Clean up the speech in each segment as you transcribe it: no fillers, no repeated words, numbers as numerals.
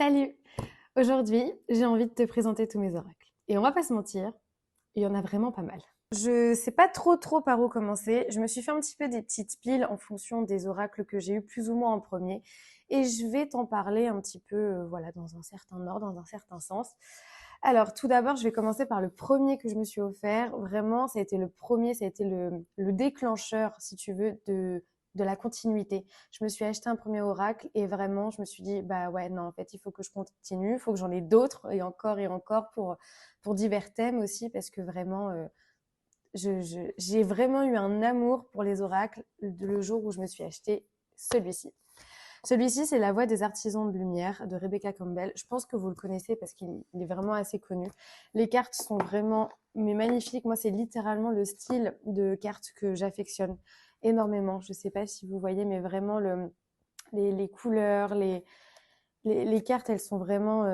Salut! Aujourd'hui, j'ai envie de te présenter tous mes oracles. Et on va pas se mentir, il y en a vraiment pas mal. Je sais pas trop par où commencer. Je me suis fait un petit peu des petites piles en fonction des oracles que j'ai eu plus ou moins en premier. Et je vais t'en parler un petit peu, voilà, dans un certain ordre, dans un certain sens. Alors, tout d'abord, je vais commencer par le premier que je me suis offert. Vraiment, ça a été le premier, ça a été le déclencheur, si tu veux, de la continuité. Je me suis acheté un premier oracle et vraiment, je me suis dit, bah ouais, non, en fait, il faut que je continue, il faut que j'en ai d'autres et encore pour divers thèmes aussi, parce que vraiment, j'ai vraiment eu un amour pour les oracles le jour où je me suis acheté celui-ci. Celui-ci, c'est La Voix des artisans de lumière de Rebecca Campbell. Je pense que vous le connaissez parce qu'il est vraiment assez connu. Les cartes sont vraiment mais magnifiques. Moi, c'est littéralement le style de cartes que j'affectionne énormément. Je ne sais pas si vous voyez, mais vraiment les couleurs, les cartes, elles sont vraiment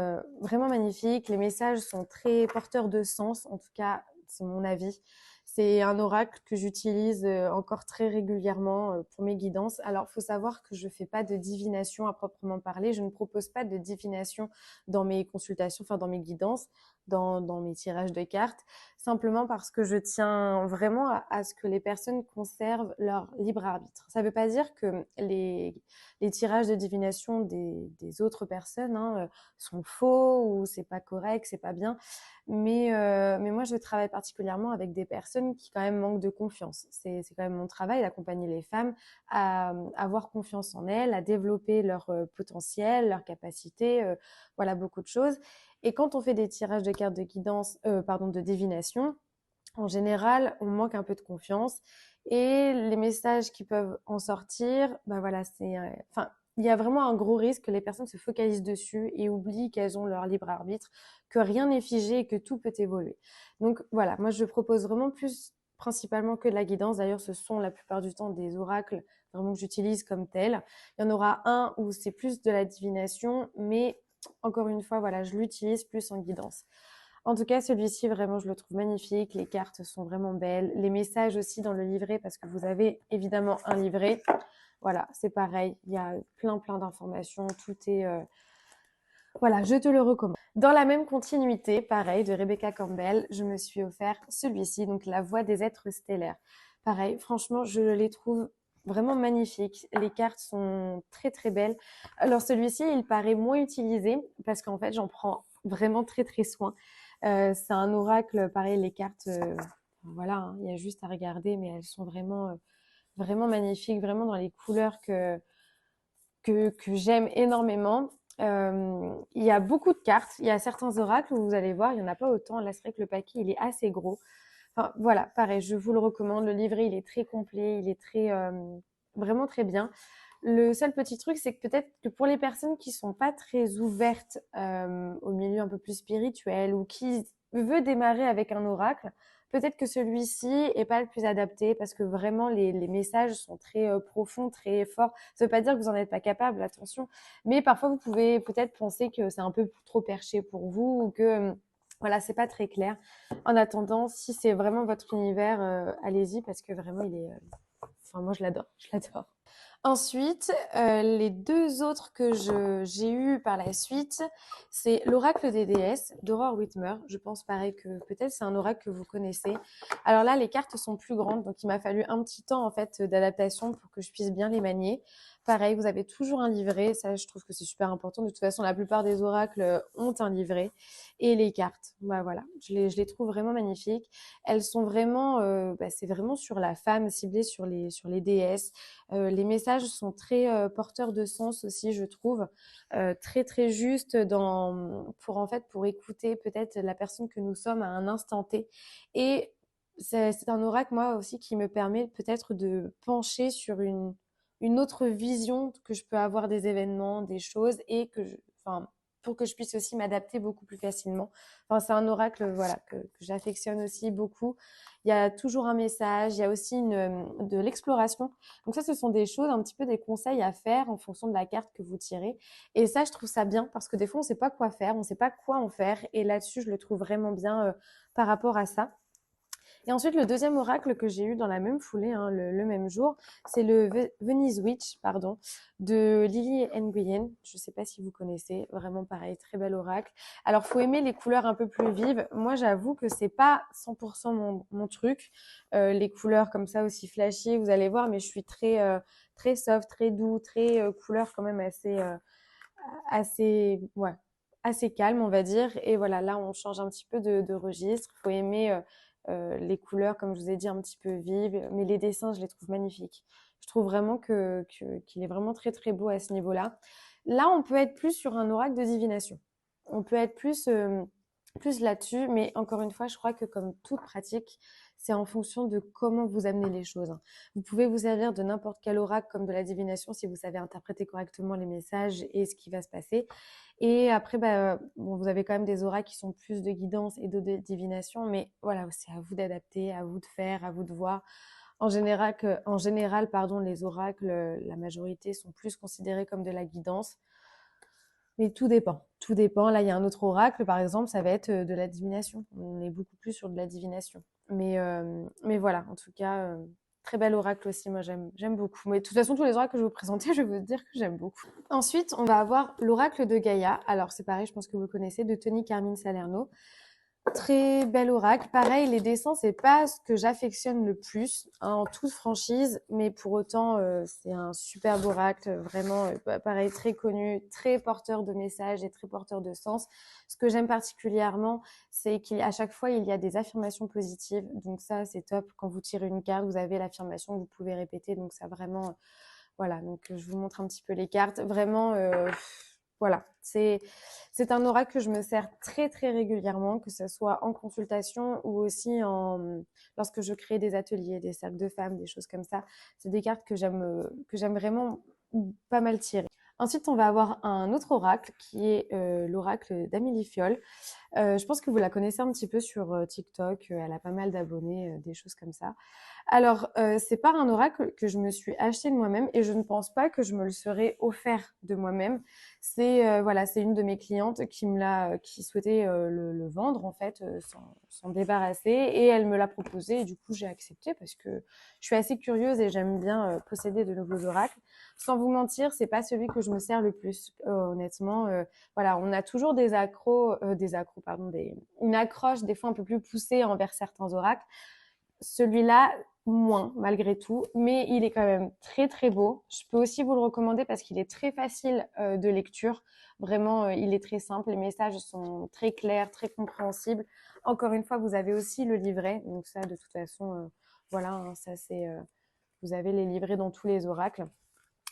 magnifiques. Les messages sont très porteurs de sens. En tout cas, c'est mon avis. C'est un oracle que j'utilise encore très régulièrement pour mes guidances. Alors, il faut savoir que je ne fais pas de divination à proprement parler. Je ne propose pas de divination dans mes consultations, enfin dans mes guidances, dans mes tirages de cartes, simplement parce que je tiens vraiment à ce que les personnes conservent leur libre arbitre. Ça ne veut pas dire que les tirages de divination des autres personnes sont faux ou c'est pas correct, c'est pas bien. Mais moi, je travaille particulièrement avec des personnes qui quand même manquent de confiance. C'est quand même mon travail d'accompagner les femmes à avoir confiance en elles, à développer leur potentiel, leurs capacités, voilà, beaucoup de choses. Et quand on fait des tirages de cartes de guidance, de divination, en général, on manque un peu de confiance et les messages qui peuvent en sortir, bah voilà, il y a vraiment un gros risque que les personnes se focalisent dessus et oublient qu'elles ont leur libre arbitre, que rien n'est figé et que tout peut évoluer. Donc voilà, moi je propose vraiment plus principalement que de la guidance. D'ailleurs, ce sont la plupart du temps des oracles vraiment que j'utilise comme tels. Il y en aura un où c'est plus de la divination, mais encore une fois, voilà, je l'utilise plus en guidance. En tout cas, celui-ci, vraiment, je le trouve magnifique. Les cartes sont vraiment belles. Les messages aussi dans le livret, parce que vous avez évidemment un livret. Voilà, c'est pareil. Il y a plein d'informations. Tout est... Voilà, je te le recommande. Dans la même continuité, pareil, de Rebecca Campbell, je me suis offert celui-ci, donc La Voix des êtres stellaires. Pareil, franchement, je les trouve vraiment magnifiques. Les cartes sont très belles. Alors celui-ci, il paraît moins utilisé parce qu'en fait, j'en prends vraiment très soin. C'est un oracle, pareil, les cartes, voilà, hein, il y a juste à regarder, mais elles sont vraiment magnifiques, vraiment dans les couleurs que j'aime énormément. Il y a beaucoup de cartes. Il y a certains oracles où vous allez voir, il n'y en a pas autant. Là, c'est vrai que le paquet, il est assez gros. Enfin, voilà, pareil, je vous le recommande. Le livret, il est très complet, il est vraiment très bien. Le seul petit truc, c'est que peut-être que pour les personnes qui sont pas très ouvertes au milieu un peu plus spirituel ou qui veut démarrer avec un oracle, peut-être que celui-ci est pas le plus adapté parce que vraiment les messages sont très profonds, très forts. Ça veut pas dire que vous en êtes pas capable, attention, mais parfois vous pouvez peut-être penser que c'est un peu trop perché pour vous ou que voilà, c'est pas très clair. En attendant, si c'est vraiment votre univers, allez-y parce que vraiment enfin moi je l'adore. Ensuite, les deux autres que j'ai eu par la suite, c'est l'oracle des déesses d'Aurore Whitmer. Je pense pareil que peut-être c'est un oracle que vous connaissez. Alors là, les cartes sont plus grandes, donc il m'a fallu un petit temps en fait d'adaptation pour que je puisse bien les manier. Pareil, vous avez toujours un livret, ça je trouve que c'est super important. De toute façon, la plupart des oracles ont un livret. Et les cartes, bah voilà, je les trouve vraiment magnifiques. Elles sont vraiment, c'est vraiment sur la femme, ciblée sur les déesses. Les messages sont très porteurs de sens aussi, je trouve, très juste pour écouter peut-être la personne que nous sommes à un instant T. Et c'est un oracle, moi aussi, qui me permet peut-être de pencher sur une autre vision que je peux avoir des événements, des choses, et enfin, pour que je puisse aussi m'adapter beaucoup plus facilement. Enfin, c'est un oracle, voilà, que j'affectionne aussi beaucoup. Il y a toujours un message, il y a aussi de l'exploration. Donc ça, ce sont des choses, un petit peu des conseils à faire en fonction de la carte que vous tirez. Et ça, je trouve ça bien parce que des fois, on ne sait pas quoi faire, on ne sait pas quoi en faire. Et là-dessus, je le trouve vraiment bien par rapport à ça. Et ensuite, le deuxième oracle que j'ai eu dans la même foulée, hein, le même jour, c'est le Venice Witch, pardon, de Lily Nguyen. Je ne sais pas si vous connaissez, vraiment pareil, très bel oracle. Alors, faut aimer les couleurs un peu plus vives. Moi, j'avoue que c'est pas 100% mon truc. Les couleurs comme ça aussi flashy, vous allez voir, mais je suis très soft, très doux, très couleur quand même ouais, assez calme, on va dire. Et voilà, là, on change un petit peu de registre. Il faut aimer les couleurs, comme je vous ai dit, un petit peu vives. Mais les dessins, je les trouve magnifiques. Je trouve vraiment qu'il est vraiment très, très beau à ce niveau-là. Là, on peut être plus sur un oracle de divination. On peut être plus là-dessus. Mais encore une fois, je crois que comme toute pratique, c'est en fonction de comment vous amenez les choses. Vous pouvez vous servir de n'importe quel oracle comme de la divination si vous savez interpréter correctement les messages et ce qui va se passer. Et après, bon, vous avez quand même des oracles qui sont plus de guidance et de divination, mais voilà, c'est à vous d'adapter, à vous de faire, à vous de voir. En général, pardon, les oracles, la majorité sont plus considérés comme de la guidance. Mais tout dépend. Tout dépend. Là, il y a un autre oracle, par exemple, ça va être de la divination. On est beaucoup plus sur de la divination. Mais voilà, en tout cas, très bel oracle aussi. Moi, j'aime beaucoup. Mais de toute façon, tous les oracles que je vais vous présenter, je vais vous dire que j'aime beaucoup. Ensuite, on va avoir l'oracle de Gaïa. Alors, c'est pareil, je pense que vous le connaissez, de Tony Carmine Salerno. Très bel oracle. Pareil, les dessins, c'est pas ce que j'affectionne le plus, hein, en toute franchise, mais pour autant, c'est un superbe oracle, vraiment, pareil, très connu, très porteur de messages et très porteur de sens. Ce que j'aime particulièrement, c'est qu'à chaque fois, il y a des affirmations positives. Donc ça, c'est top. Quand vous tirez une carte, vous avez l'affirmation que vous pouvez répéter. Donc ça, vraiment, voilà. Donc je vous montre un petit peu les cartes. Vraiment, voilà, c'est un oracle que je me sers très très régulièrement, que ce soit en consultation ou aussi lorsque je crée des ateliers, des cercles de femmes, des choses comme ça. C'est des cartes que j'aime vraiment pas mal tirer. Ensuite, on va avoir un autre oracle qui est l'oracle d'Amélie Fiol. Je pense que vous la connaissez un petit peu sur TikTok. Elle a pas mal d'abonnés, des choses comme ça. Alors, c'est pas un oracle que je me suis acheté de moi-même et je ne pense pas que je me le serais offert de moi-même. C'est voilà, c'est une de mes clientes qui souhaitait le vendre en fait, s'en débarrasser et elle me l'a proposé et du coup j'ai accepté parce que je suis assez curieuse et j'aime bien posséder de nouveaux oracles. Sans vous mentir, c'est pas celui que je me sers le plus, honnêtement. Voilà, on a toujours une accroche des fois un peu plus poussée envers certains oracles. Celui-là, moins, malgré tout, mais il est quand même très très beau. Je peux aussi vous le recommander parce qu'il est très facile de lecture. Vraiment, il est très simple. Les messages sont très clairs, très compréhensibles. Encore une fois, vous avez aussi le livret. Donc ça, de toute façon, voilà, hein, ça c'est, vous avez les livrets dans tous les oracles.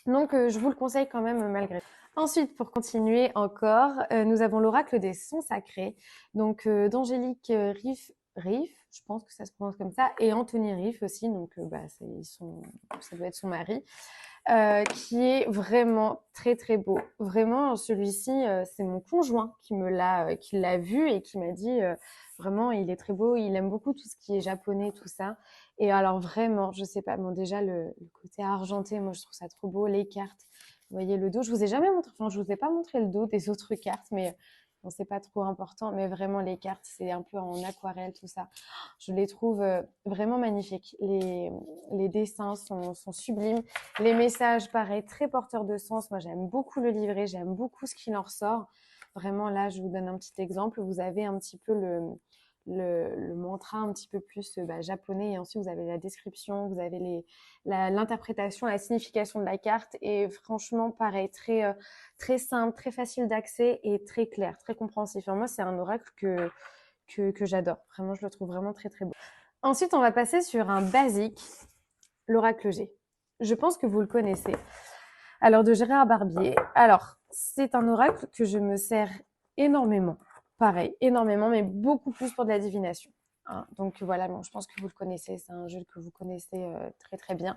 Donc, je vous le conseille quand même malgré tout. Ensuite, pour continuer encore, nous avons l'oracle des sons sacrés, donc d'Angélique Riff, je pense que ça se prononce comme ça, et Anthony Riff aussi, donc ça doit être son mari, qui est vraiment très très beau. Vraiment, celui-ci, c'est mon conjoint qui l'a vu et qui m'a dit vraiment, il est très beau, il aime beaucoup tout ce qui est japonais, tout ça. Et alors vraiment, je sais pas, bon déjà le côté argenté, moi je trouve ça trop beau, les cartes. Vous voyez le dos, je vous ai jamais montré, enfin je vous ai pas montré le dos des autres cartes, mais bon, c'est pas trop important, mais vraiment les cartes, c'est un peu en aquarelle, tout ça. Je les trouve vraiment magnifiques. Les dessins sont sublimes. Les messages, pareil, très porteurs de sens. Moi, j'aime beaucoup le livret, j'aime beaucoup ce qu'il en ressort. Vraiment, là, je vous donne un petit exemple. Vous avez un petit peu le mantra un petit peu plus japonais et ensuite vous avez la description, vous avez l'interprétation, la signification de la carte et franchement pareil, très simple, très facile d'accès et très clair, très compréhensif. Enfin, moi c'est un oracle que j'adore, vraiment je le trouve vraiment très très beau. Ensuite on va passer sur un basique, l'oracle G. Je pense que vous le connaissez. Alors de Gérard Barbier. Alors c'est un oracle que je me sers énormément. Pareil, énormément, mais beaucoup plus pour de la divination. Hein. Donc voilà, bon, je pense que vous le connaissez, c'est un jeu que vous connaissez très très bien.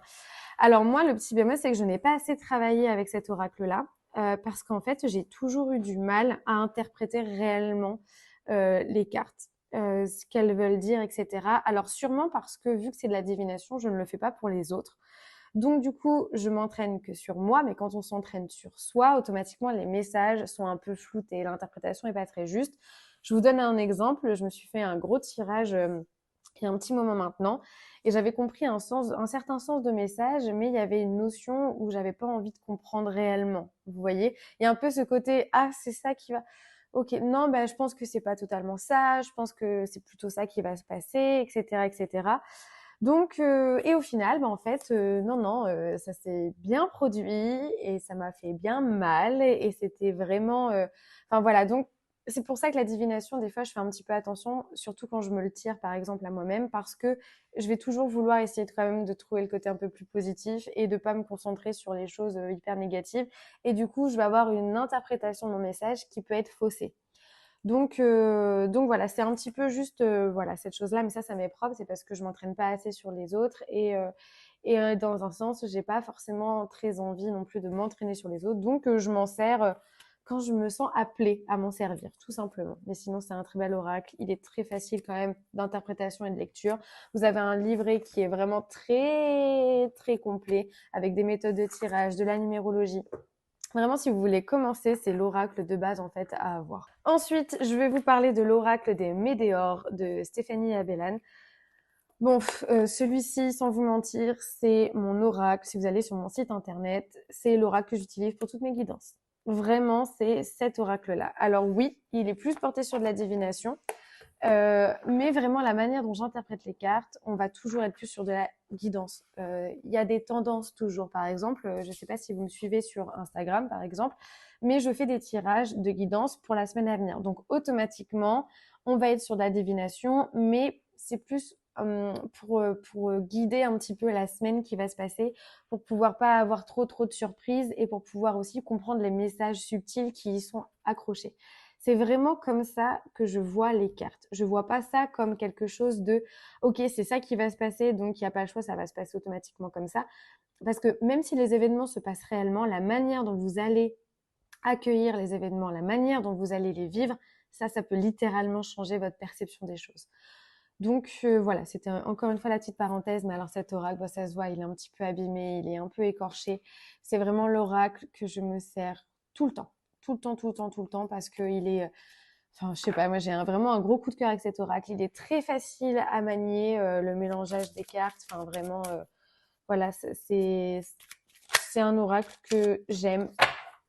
Alors moi, le petit bémol, c'est que je n'ai pas assez travaillé avec cet oracle-là, parce qu'en fait, j'ai toujours eu du mal à interpréter réellement les cartes, ce qu'elles veulent dire, etc. Alors sûrement parce que vu que c'est de la divination, je ne le fais pas pour les autres. Donc du coup, je m'entraîne que sur moi, mais quand on s'entraîne sur soi, automatiquement les messages sont un peu floutés, l'interprétation est pas très juste. Je vous donne un exemple, je me suis fait un gros tirage il y a un petit moment maintenant. Et j'avais compris un certain sens de message, mais il y avait une notion où j'avais pas envie de comprendre réellement. Vous voyez? Il y a un peu ce côté, ah, c'est ça qui va. Ok, non, ben, je pense que c'est pas totalement ça. Je pense que c'est plutôt ça qui va se passer, etc., etc. Donc, et au final, ben, en fait, non, non, ça s'est bien produit et ça m'a fait bien mal et c'était vraiment, enfin voilà. Donc, c'est pour ça que la divination, des fois, je fais un petit peu attention, surtout quand je me le tire, par exemple, à moi-même, parce que je vais toujours vouloir essayer de, quand même de trouver le côté un peu plus positif et de pas me concentrer sur les choses hyper négatives. Et du coup, je vais avoir une interprétation de mon message qui peut être faussée. Donc voilà, c'est un petit peu juste voilà cette chose-là, mais ça m'est propre, c'est parce que je m'entraîne pas assez sur les autres et dans un sens, j'ai pas forcément très envie non plus de m'entraîner sur les autres, donc je m'en sers quand je me sens appelée à m'en servir, tout simplement. Mais sinon, c'est un très bel oracle. Il est très facile quand même d'interprétation et de lecture. Vous avez un livret qui est vraiment très très complet avec des méthodes de tirage, de la numérologie. Vraiment, si vous voulez commencer, c'est l'oracle de base en fait à avoir. Ensuite, je vais vous parler de l'oracle des Médéors de Stéphanie Abellan. Bon, celui-ci, sans vous mentir, c'est mon oracle. Si vous allez sur mon site internet, c'est l'oracle que j'utilise pour toutes mes guidances. Vraiment, c'est cet oracle-là. Alors oui, il est plus porté sur de la divination, mais vraiment, la manière dont j'interprète les cartes, on va toujours être plus sur de la guidance. Il y a des tendances toujours. Par exemple, je ne sais pas si vous me suivez sur Instagram, par exemple, mais je fais des tirages de guidance pour la semaine à venir. Donc, automatiquement, on va être sur de la divination, mais c'est plus pour guider un petit peu la semaine qui va se passer, pour pouvoir pas avoir trop de surprises et pour pouvoir aussi comprendre les messages subtils qui y sont accrochés. C'est vraiment comme ça que je vois les cartes. Je vois pas ça comme quelque chose de OK, c'est ça qui va se passer, donc il n'y a pas le choix, ça va se passer automatiquement comme ça. Parce que même si les événements se passent réellement, la manière dont vous allez accueillir les événements, la manière dont vous allez les vivre, ça peut littéralement changer votre perception des choses. Donc voilà, c'était encore une fois la petite parenthèse, mais alors cet oracle, bah, ça se voit, il est un petit peu abîmé, il est un peu écorché. C'est vraiment l'oracle que je me sers tout le temps, tout le temps, tout le temps, tout le temps, parce qu'il est, enfin je sais pas, moi j'ai vraiment un gros coup de cœur avec cet oracle. Il est très facile à manier, le mélangeage des cartes, enfin vraiment, voilà, c'est un oracle que j'aime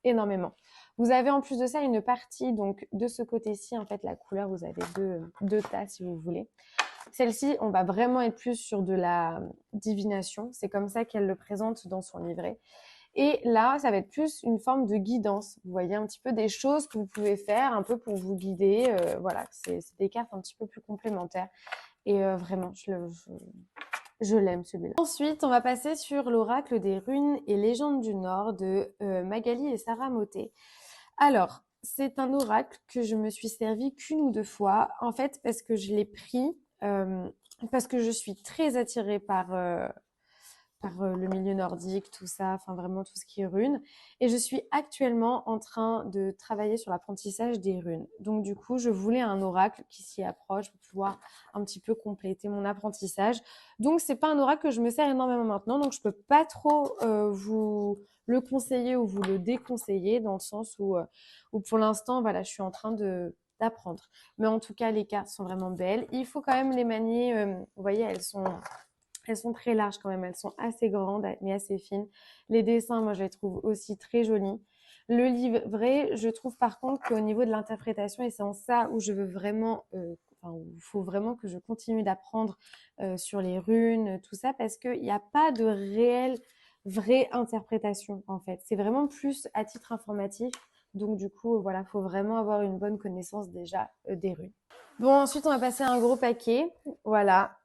énormément. Vous avez en plus de ça une partie, donc de ce côté-ci, en fait, la couleur, vous avez deux tas si vous voulez. Celle-ci, on va vraiment être plus sur de la divination. C'est comme ça qu'elle le présente dans son livret. Et là, ça va être plus une forme de guidance. Vous voyez un petit peu des choses que vous pouvez faire un peu pour vous guider. Voilà, c'est des cartes un petit peu plus complémentaires. Et vraiment, je l'aime celui-là. Ensuite, on va passer sur l'oracle des runes et légendes du Nord de Magali et Sarah Motet. Alors, c'est un oracle que je me suis servi qu'une ou deux fois, en fait, parce que je l'ai pris, parce que je suis très attirée par le milieu nordique, tout ça, enfin vraiment tout ce qui est runes. Et je suis actuellement en train de travailler sur l'apprentissage des runes. Donc du coup, je voulais un oracle qui s'y approche pour pouvoir un petit peu compléter mon apprentissage. Donc c'est pas un oracle que je me sers énormément maintenant, donc je peux pas trop vous le conseiller ou vous le déconseiller dans le sens où pour l'instant, voilà, je suis en train d'apprendre. Mais en tout cas, les cartes sont vraiment belles. Il faut quand même les manier. Vous voyez, elles sont très larges quand même, elles sont assez grandes mais assez fines. Les dessins, moi je les trouve aussi très jolis. Le livret, je trouve par contre qu'au niveau de l'interprétation, et c'est en ça où je veux vraiment, enfin, où il faut vraiment que je continue d'apprendre sur les runes, tout ça, parce qu'il n'y a pas de réelle, vraie interprétation en fait. C'est vraiment plus à titre informatif. Donc du coup, voilà, faut vraiment avoir une bonne connaissance déjà des runes. Bon, ensuite, on va passer à un gros paquet. Voilà,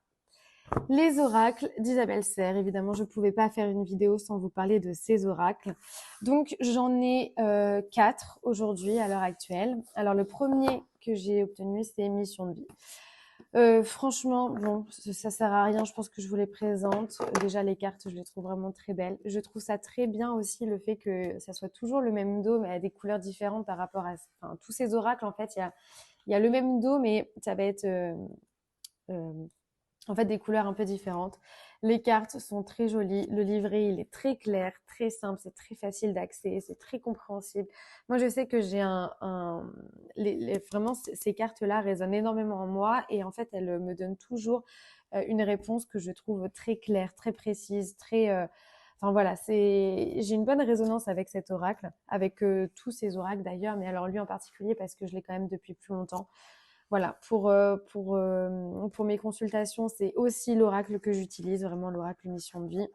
les oracles d'Isabelle Serre. Évidemment, je ne pouvais pas faire une vidéo sans vous parler de ces oracles. Donc, j'en ai 4 aujourd'hui à l'heure actuelle. Alors, le premier que j'ai obtenu, c'est Mission de vie. Franchement, bon, ça sert à rien. Je pense que je vous les présente. Déjà, les cartes, je les trouve vraiment très belles. Je trouve ça très bien aussi le fait que ça soit toujours le même dos, mais à des couleurs différentes par rapport à tous ces oracles. En fait, il y a le même dos, mais ça va être en fait des couleurs un peu différentes. Les cartes sont très jolies, le livret il est très clair, très simple, c'est très facile d'accès, c'est très compréhensible. Moi je sais que j'ai vraiment, ces cartes-là résonnent énormément en moi et en fait, elles me donnent toujours une réponse que je trouve très claire, très précise, Enfin voilà, j'ai une bonne résonance avec cet oracle, avec tous ces oracles d'ailleurs, mais alors lui en particulier parce que je l'ai quand même depuis plus longtemps. Voilà, pour mes consultations, c'est aussi l'oracle que j'utilise, vraiment l'oracle mission de vie.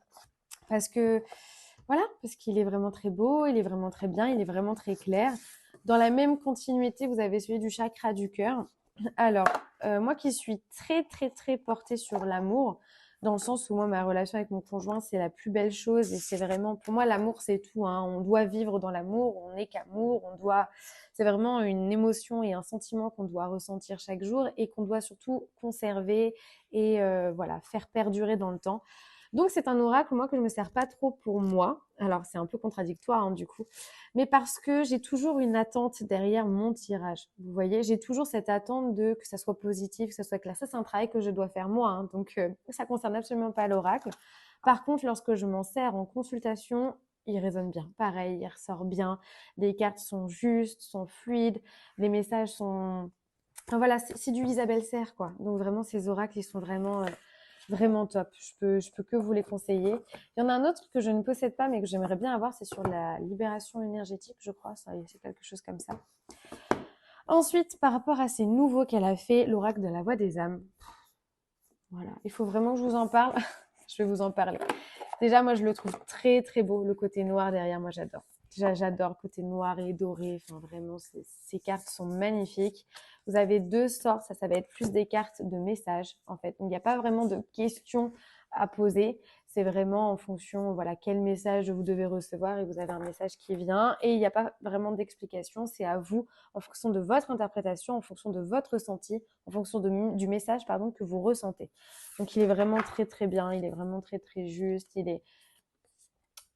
Parce que, voilà, parce qu'il est vraiment très beau, il est vraiment très bien, il est vraiment très clair. Dans la même continuité, vous avez celui du chakra du cœur. Alors, moi qui suis très, très, très portée sur l'amour, dans le sens où moi, ma relation avec mon conjoint, c'est la plus belle chose et c'est vraiment, pour moi, l'amour, c'est tout, hein. On doit vivre dans l'amour, on n'est qu'amour, c'est vraiment une émotion et un sentiment qu'on doit ressentir chaque jour et qu'on doit surtout conserver et voilà, faire perdurer dans le temps. Donc c'est un oracle, moi, que je me sers pas trop pour moi. Alors c'est un peu contradictoire, hein, du coup, mais parce que j'ai toujours une attente derrière mon tirage. Vous voyez, j'ai toujours cette attente de que ça soit positif, que ça soit clair. Ça, c'est un travail que je dois faire moi, hein, donc ça concerne absolument pas l'oracle. Par contre, lorsque je m'en sers en consultation, il résonne bien. Pareil, il ressort bien. Les cartes sont justes, sont fluides, les messages sont... Enfin voilà, c'est du Isabelle Serre, quoi. Donc vraiment, ces oracles, ils sont vraiment top. Je peux que vous les conseiller. Il y en a un autre que je ne possède pas, mais que j'aimerais bien avoir, c'est sur la libération énergétique, je crois. Ça, c'est quelque chose comme ça. Ensuite, par rapport à ces nouveaux qu'elle a fait, l'oracle de la voix des âmes. Voilà, il faut vraiment que je vous en parle. Je vais vous en parler. Déjà, moi, je le trouve très, très beau. Le côté noir derrière, moi, j'adore. Déjà, j'adore le côté noir et doré. Enfin, vraiment, ces cartes sont magnifiques. Vous avez deux sortes. Ça va être plus des cartes de messages, en fait. Donc, il n'y a pas vraiment de questions à poser. C'est vraiment en fonction, voilà, quel message vous devez recevoir et vous avez un message qui vient. Et il n'y a pas vraiment d'explication. C'est à vous, en fonction de votre interprétation, en fonction de votre ressenti, en fonction du message, pardon, que vous ressentez. Donc, il est vraiment très, très bien. Il est vraiment très, très juste. Il est,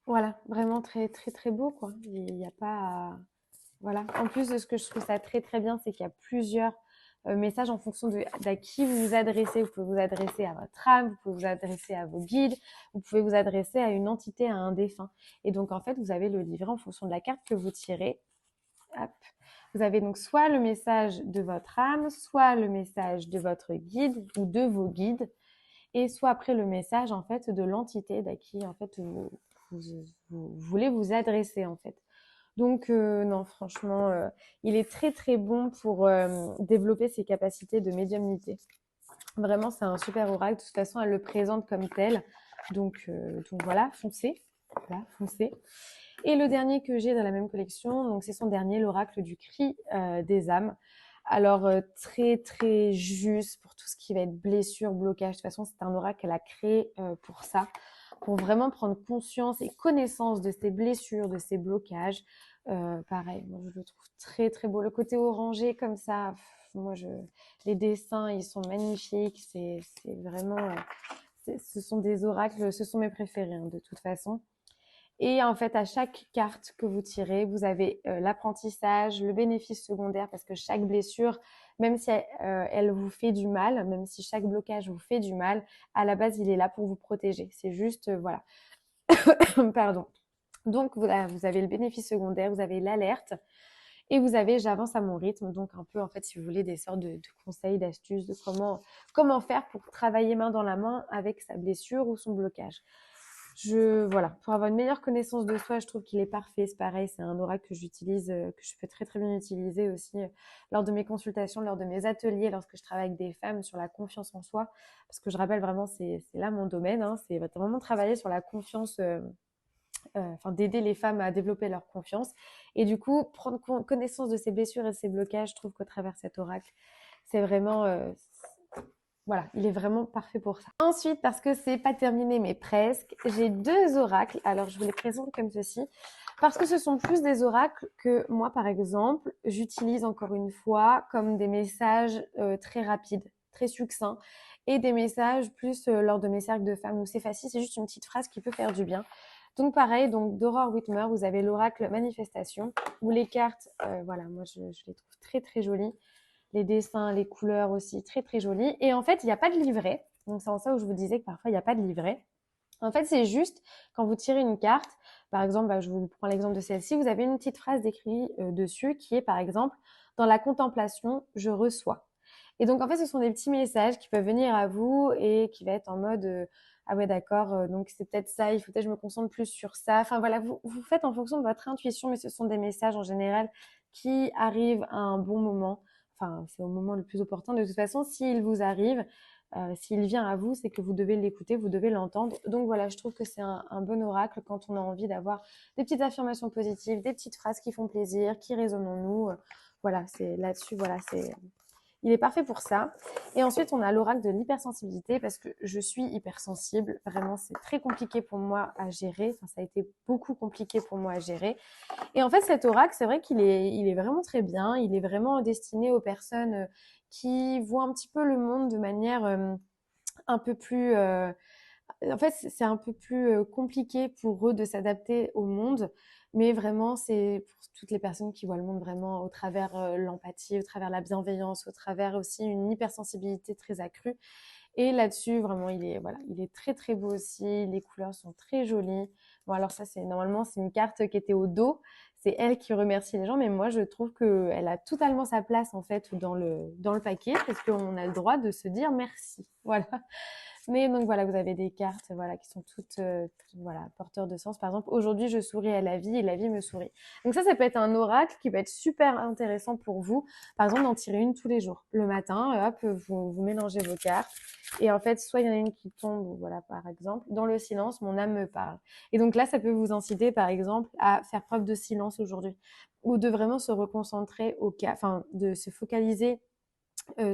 voilà, vraiment très, très, très beau, quoi. Il n'y a pas à... Voilà. En plus de ce que je trouve ça très, très bien, c'est qu'il y a plusieurs messages en fonction d'à qui vous vous adressez. Vous pouvez vous adresser à votre âme, vous pouvez vous adresser à vos guides, vous pouvez vous adresser à une entité, à un défunt. Et donc, en fait, vous avez le livret en fonction de la carte que vous tirez. Hop. Vous avez donc soit le message de votre âme, soit le message de votre guide ou de vos guides, et soit après le message en fait de l'entité d'à qui en fait vous voulez vous adresser en fait. Donc non, franchement, il est très très bon pour développer ses capacités de médiumnité. Vraiment, c'est un super oracle. De toute façon, elle le présente comme tel. Donc voilà, foncez. Voilà, foncez. Et le dernier que j'ai dans la même collection, donc c'est son dernier, l'oracle du cri des âmes. Alors très très juste pour tout ce qui va être blessure, blocage. De toute façon, c'est un oracle qu'elle a créé pour ça, pour vraiment prendre conscience et connaissance de ses blessures, de ses blocages. Pareil, moi je le trouve très très beau. Le côté orangé comme ça, les dessins ils sont magnifiques. C'est vraiment, ce sont des oracles, ce sont mes préférés hein, de toute façon. Et en fait, à chaque carte que vous tirez, vous avez l'apprentissage, le bénéfice secondaire, parce que chaque blessure, même si elle vous fait du mal, même si chaque blocage vous fait du mal, à la base, il est là pour vous protéger. C'est juste, voilà. Pardon. Donc, vous avez le bénéfice secondaire, vous avez l'alerte, et vous avez j'avance à mon rythme. Donc, un peu, en fait, si vous voulez, des sortes de conseils, d'astuces, de comment faire pour travailler main dans la main avec sa blessure ou son blocage. Voilà, pour avoir une meilleure connaissance de soi, je trouve qu'il est parfait. C'est pareil, c'est un oracle que j'utilise, que je peux très très bien utiliser aussi lors de mes consultations, lors de mes ateliers, lorsque je travaille avec des femmes sur la confiance en soi. Parce que je rappelle vraiment, c'est là mon domaine, hein, c'est vraiment travailler sur la confiance, d'aider les femmes à développer leur confiance. Et du coup, prendre connaissance de ces blessures et de ces blocages, je trouve qu'au travers cet oracle, c'est vraiment... voilà, il est vraiment parfait pour ça. Ensuite, parce que c'est pas terminé, mais presque, j'ai deux oracles. Alors, je vous les présente comme ceci. Parce que ce sont plus des oracles que moi, par exemple, j'utilise encore une fois comme des messages très rapides, très succincts, et des messages plus lors de mes cercles de femmes où c'est facile, c'est juste une petite phrase qui peut faire du bien. Donc pareil, donc d'Aurore Whitmer, vous avez l'oracle manifestation, où les cartes, voilà, moi je les trouve très très jolies. Les dessins, les couleurs aussi, très très jolies. Et en fait, il n'y a pas de livret. Donc c'est en ça où je vous disais que parfois, il n'y a pas de livret. En fait, c'est juste quand vous tirez une carte, par exemple, je vous prends l'exemple de celle-ci, vous avez une petite phrase décrite dessus qui est par exemple Dans la contemplation, je reçois. Et donc, en fait, ce sont des petits messages qui peuvent venir à vous et qui va être en mode ah ouais, d'accord, donc c'est peut-être ça, il faut peut-être que je me concentre plus sur ça. Enfin voilà, vous faites en fonction de votre intuition, mais ce sont des messages en général qui arrivent à un bon moment. Enfin, c'est au moment le plus opportun. De toute façon, s'il vous arrive, s'il vient à vous, c'est que vous devez l'écouter, vous devez l'entendre. Donc voilà, je trouve que c'est un bon oracle quand on a envie d'avoir des petites affirmations positives, des petites phrases qui font plaisir, qui résonnent en nous. Voilà, c'est là-dessus, voilà, il est parfait pour ça. Et ensuite, on a l'oracle de l'hypersensibilité parce que je suis hypersensible. Vraiment, c'est très compliqué pour moi à gérer. Enfin, ça a été beaucoup compliqué pour moi à gérer. Et en fait, cet oracle, c'est vrai qu'il est vraiment très bien. Il est vraiment destiné aux personnes qui voient un petit peu le monde de manière un peu plus en fait, c'est un peu plus compliqué pour eux de s'adapter au monde, mais vraiment, c'est pour toutes les personnes qui voient le monde vraiment au travers l'empathie, au travers la bienveillance, au travers aussi une hypersensibilité très accrue. Et là-dessus, vraiment, il est très très beau aussi. Les couleurs sont très jolies. Bon, alors ça, normalement, c'est une carte qui était au dos. C'est elle qui remercie les gens, mais moi, je trouve qu'elle a totalement sa place en fait dans le paquet parce qu'on a le droit de se dire merci. Voilà. Mais donc voilà, vous avez des cartes voilà, qui sont toutes voilà, porteurs de sens. Par exemple, aujourd'hui, je souris à la vie et la vie me sourit. Donc ça peut être un oracle qui peut être super intéressant pour vous. Par exemple, d'en tirer une tous les jours. Le matin, hop, vous mélangez vos cartes. Et en fait, soit il y en a une qui tombe, voilà, par exemple, dans le silence, mon âme me parle. Et donc là, ça peut vous inciter, par exemple, à faire preuve de silence aujourd'hui. Ou de vraiment se reconcentrer enfin, de se focaliser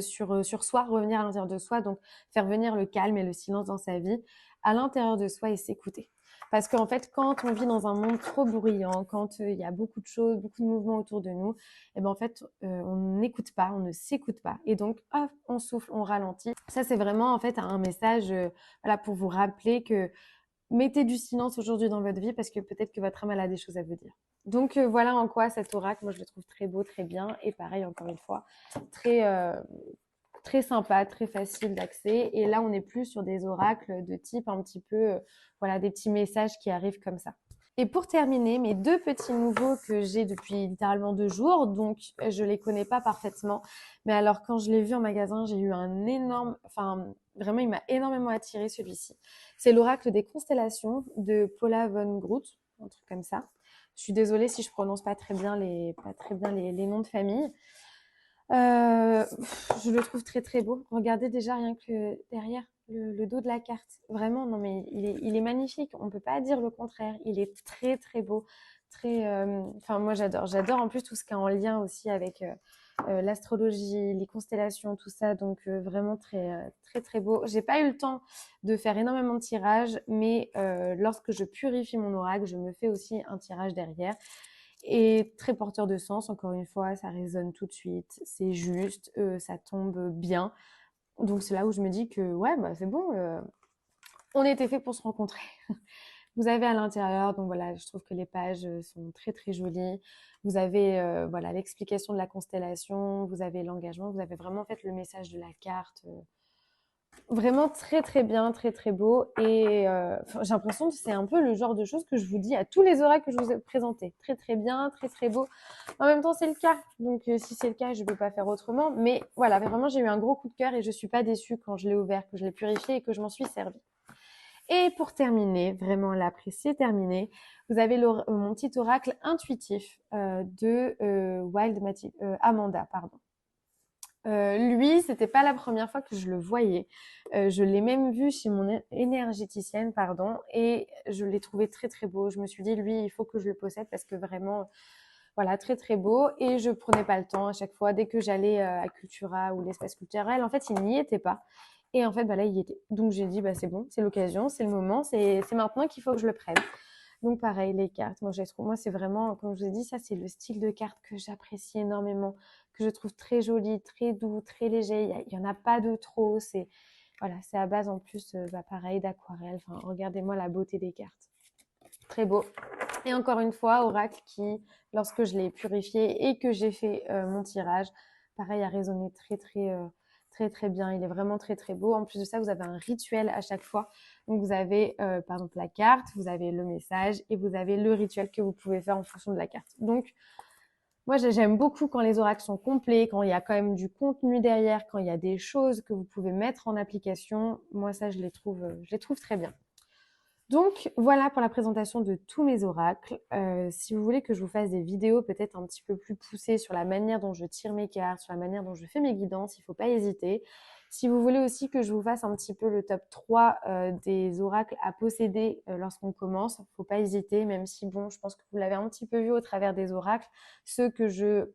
sur soi, revenir à l'intérieur de soi, donc faire venir le calme et le silence dans sa vie, à l'intérieur de soi et s'écouter. Parce qu'en fait, quand on vit dans un monde trop bruyant, quand il y a beaucoup de choses, beaucoup de mouvements autour de nous, et ben en fait, on n'écoute pas, on ne s'écoute pas. Et donc, hop, on souffle, on ralentit. Ça, c'est vraiment en fait un message voilà, pour vous rappeler que mettez du silence aujourd'hui dans votre vie parce que peut-être que votre âme elle a des choses à vous dire. Donc voilà en quoi cet oracle, moi je le trouve très beau, très bien et pareil encore une fois, très très sympa, très facile d'accès. Et là on est plus sur des oracles de type un petit peu voilà des petits messages qui arrivent comme ça. Et pour terminer, mes deux petits nouveaux que j'ai depuis littéralement 2 jours, donc je les connais pas parfaitement, mais alors quand je l'ai vu en magasin, j'ai eu un énorme, enfin vraiment il m'a énormément attiré celui-ci. C'est l'oracle des constellations de Paula von Groot, un truc comme ça. Je suis désolée si je prononce pas très bien les noms de famille. Je le trouve très très beau. Regardez déjà rien que derrière le dos de la carte. Vraiment, non mais il est magnifique. On peut pas dire le contraire. Il est très très beau. Très, enfin moi j'adore. J'adore en plus tout ce qui est en lien aussi avec l'astrologie, les constellations, tout ça. Donc vraiment très très beau. J'ai pas eu le temps de faire énormément de tirages, mais lorsque je purifie mon oracle, je me fais aussi un tirage derrière. Et très porteur de sens, encore une fois, ça résonne tout de suite, c'est juste, ça tombe bien. Donc c'est là où je me dis que ouais, bah c'est bon, on était fait pour se rencontrer. Vous avez à l'intérieur, donc voilà, je trouve que les pages sont très très jolies. Vous avez voilà l'explication de la constellation, vous avez l'engagement, vous avez vraiment fait le message de la carte. Vraiment très très bien, très très beau. Et j'ai l'impression que c'est un peu le genre de choses que je vous dis à tous les oracles que je vous ai présentés. Très très bien, très très beau. En même temps, c'est le cas. Donc si c'est le cas, je ne peux pas faire autrement. Mais voilà, vraiment, j'ai eu un gros coup de cœur et je ne suis pas déçue quand je l'ai ouvert, que je l'ai purifié et que je m'en suis servie. Et pour terminer, vraiment là, après c'est terminé, vous avez mon petit oracle intuitif de Amanda, pardon. Lui, c'était pas la première fois que je le voyais. Je l'ai même vu chez mon énergéticienne, pardon, et je l'ai trouvé très très beau. Je me suis dit, lui, il faut que je le possède parce que vraiment, voilà, très très beau. Et je prenais pas le temps à chaque fois. Dès que j'allais à Cultura ou l'espace culturel, en fait, il n'y était pas. Et en fait, bah là, il y était. Donc j'ai dit, bah c'est bon, c'est l'occasion, c'est le moment, c'est maintenant qu'il faut que je le prenne. Donc pareil, les cartes, moi c'est vraiment, comme je vous ai dit, ça c'est le style de carte que j'apprécie énormément, que je trouve très joli, très doux, très léger. Il y en a pas de trop. C'est voilà, c'est à base en plus, pareil d'aquarelle. Enfin, regardez-moi la beauté des cartes, très beau. Et encore une fois, oracle qui, lorsque je l'ai purifié et que j'ai fait mon tirage, pareil a résonné très très bien. Il est vraiment très très beau. En plus de ça, vous avez un rituel à chaque fois. Donc vous avez par exemple la carte, vous avez le message et vous avez le rituel que vous pouvez faire en fonction de la carte. Donc Moi, j'aime beaucoup quand les oracles sont complets, quand il y a quand même du contenu derrière, quand il y a des choses que vous pouvez mettre en application. Moi, ça, je les trouve très bien. Donc voilà pour la présentation de tous mes oracles. Si vous voulez que je vous fasse des vidéos peut-être un petit peu plus poussées sur la manière dont je tire mes cartes, sur la manière dont je fais mes guidances, il ne faut pas hésiter. Si vous voulez aussi que je vous fasse un petit peu le top 3 des oracles à posséder lorsqu'on commence, il ne faut pas hésiter, même si bon, je pense que vous l'avez un petit peu vu au travers des oracles, ceux que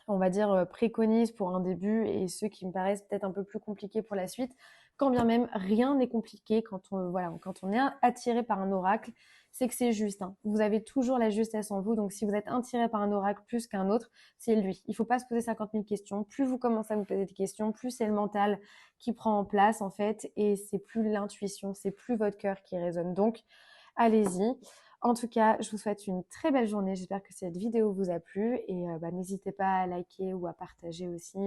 on va dire, préconise pour un début et ceux qui me paraissent peut-être un peu plus compliqués pour la suite. Quand bien même, rien n'est compliqué quand on est attiré par un oracle, c'est que c'est juste. Hein. Vous avez toujours la justesse en vous. Donc, si vous êtes attiré par un oracle plus qu'un autre, c'est lui. Il ne faut pas se poser 50 000 questions. Plus vous commencez à vous poser des questions, plus c'est le mental qui prend en place, en fait. Et c'est plus l'intuition, c'est plus votre cœur qui résonne. Donc, allez-y. En tout cas, je vous souhaite une très belle journée. J'espère que cette vidéo vous a plu et n'hésitez pas à liker ou à partager aussi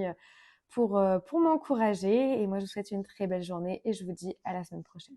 pour m'encourager. Et moi, je vous souhaite une très belle journée et je vous dis à la semaine prochaine.